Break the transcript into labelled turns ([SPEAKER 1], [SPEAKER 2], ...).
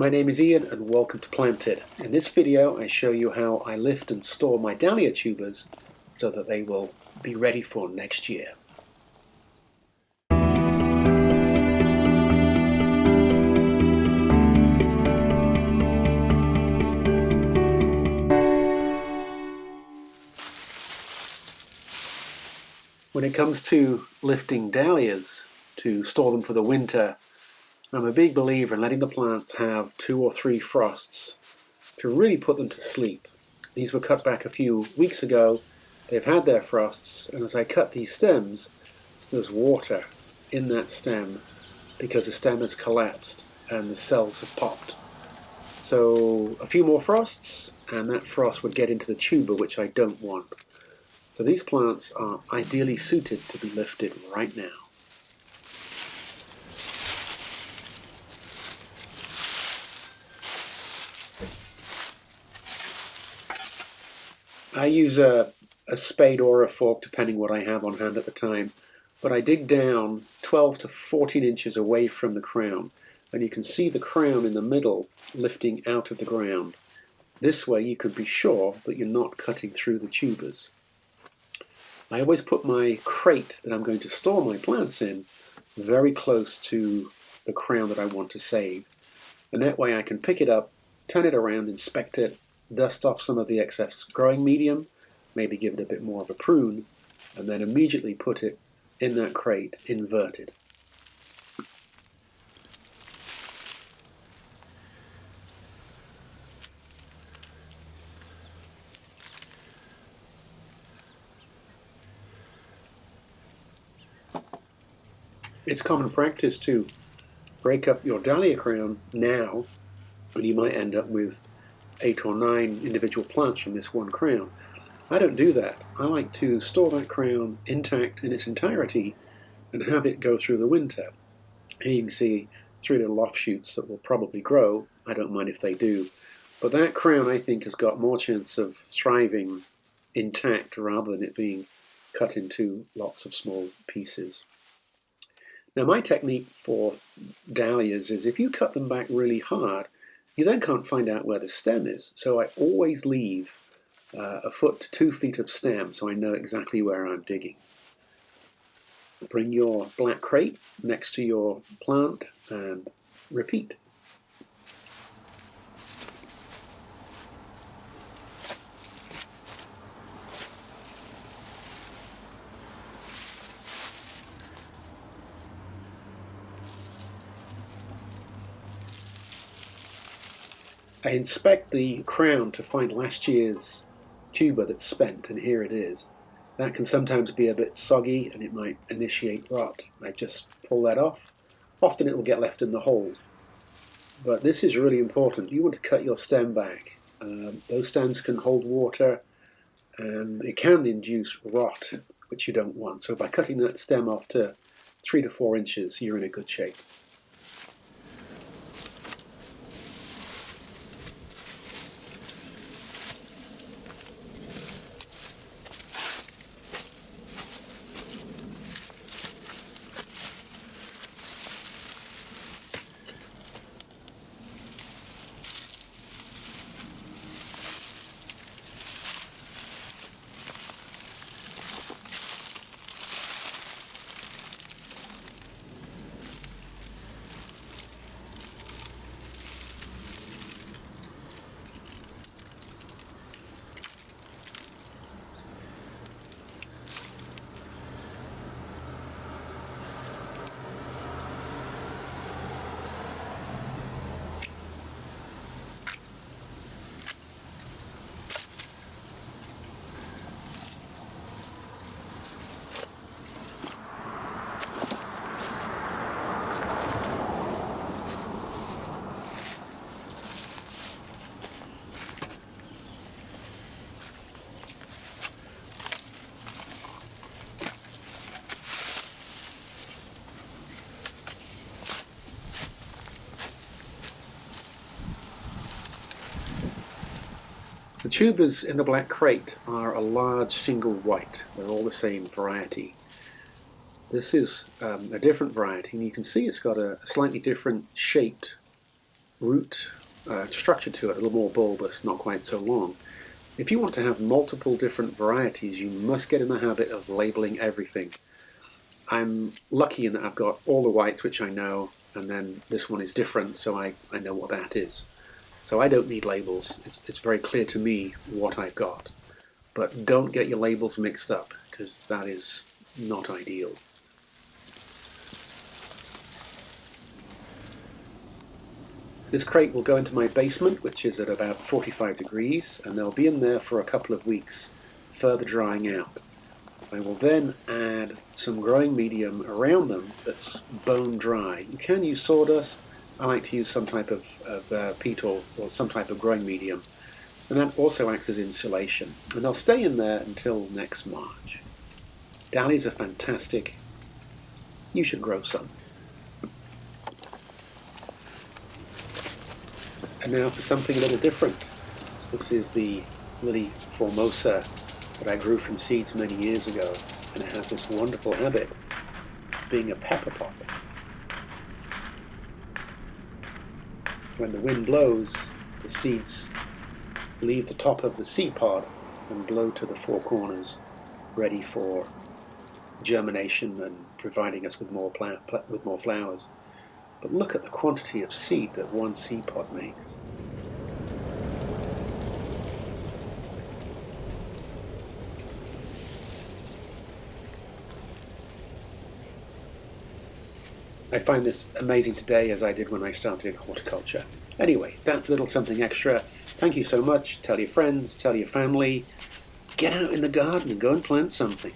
[SPEAKER 1] My name is Ian and welcome to Planted. In this video I show you how I lift and store my Dahlia tubers so that they will be ready for next year. When it comes to lifting Dahlias to store them for the winter, I'm a big believer in letting the plants have 2 or 3 frosts to really put them to sleep. These were cut back a few weeks ago. They've had their frosts, and as I cut these stems, there's water in that stem because the stem has collapsed and the cells have popped. So a few more frosts and that frost would get into the tuber, which I don't want. So these plants are ideally suited to be lifted right now. I use a spade or a fork, depending what I have on hand at the time, but I dig down 12 to 14 inches away from the crown, and you can see the crown in the middle lifting out of the ground. This way you can be sure that you're not cutting through the tubers. I always put my crate that I'm going to store my plants in very close to the crown that I want to save, and that way I can pick it up, turn it around, inspect it, dust off some of the excess growing medium, maybe give it a bit more of a prune, and then immediately put it in that crate inverted. It's common practice to break up your Dahlia crown now, and you might end up with 8 or 9 individual plants from this one crown. I don't do that. I like to store that crown intact in its entirety and have it go through the winter. Here you can see 3 little offshoots that will probably grow. I don't mind if they do. But that crown, I think, has got more chance of thriving intact rather than it being cut into lots of small pieces. Now, my technique for Dahlias is if you cut them back really hard, you then can't find out where the stem is. So I always leave a foot to 2 feet of stem so I know exactly where I'm digging. Bring your black crate next to your plant and repeat. I inspect the crown to find last year's tuber that's spent, and here it is. That can sometimes be a bit soggy and it might initiate rot. I just pull that off. Often it will get left in the hole. But this is really important. You want to cut your stem back. Those stems can hold water and it can induce rot, which you don't want. So by cutting that stem off to 3 to 4 inches, you're in a good shape. The tubers in the black crate are a large single white. They're all the same variety. This is a different variety, and you can see it's got a slightly different shaped root structure to it, a little more bulbous, not quite so long. If you want to have multiple different varieties, you must get in the habit of labeling everything. I'm lucky in that I've got all the whites, which I know, and then this one is different, so I know what that is. So I don't need labels. It's very clear to me what I've got. But don't get your labels mixed up, because that is not ideal. This crate will go into my basement, which is at about 45 degrees, and they'll be in there for a couple of weeks, further drying out. I will then add some growing medium around them that's bone dry. You can use sawdust. I like to use some type of peat or some type of growing medium. And that also acts as insulation. And they'll stay in there until next March. Dahlias are fantastic. You should grow some. And now for something a little different. This is the Lily Formosa that I grew from seeds many years ago, and it has this wonderful habit of being a pepper pot. When the wind blows, the seeds leave the top of the seed pod and blow to the four corners, ready for germination and providing us with more flowers. But look at the quantity of seed that one seed pod makes. I find this amazing today, as I did when I started in horticulture. Anyway, that's a little something extra. Thank you so much. Tell your friends, tell your family. Get out in the garden and go and plant something.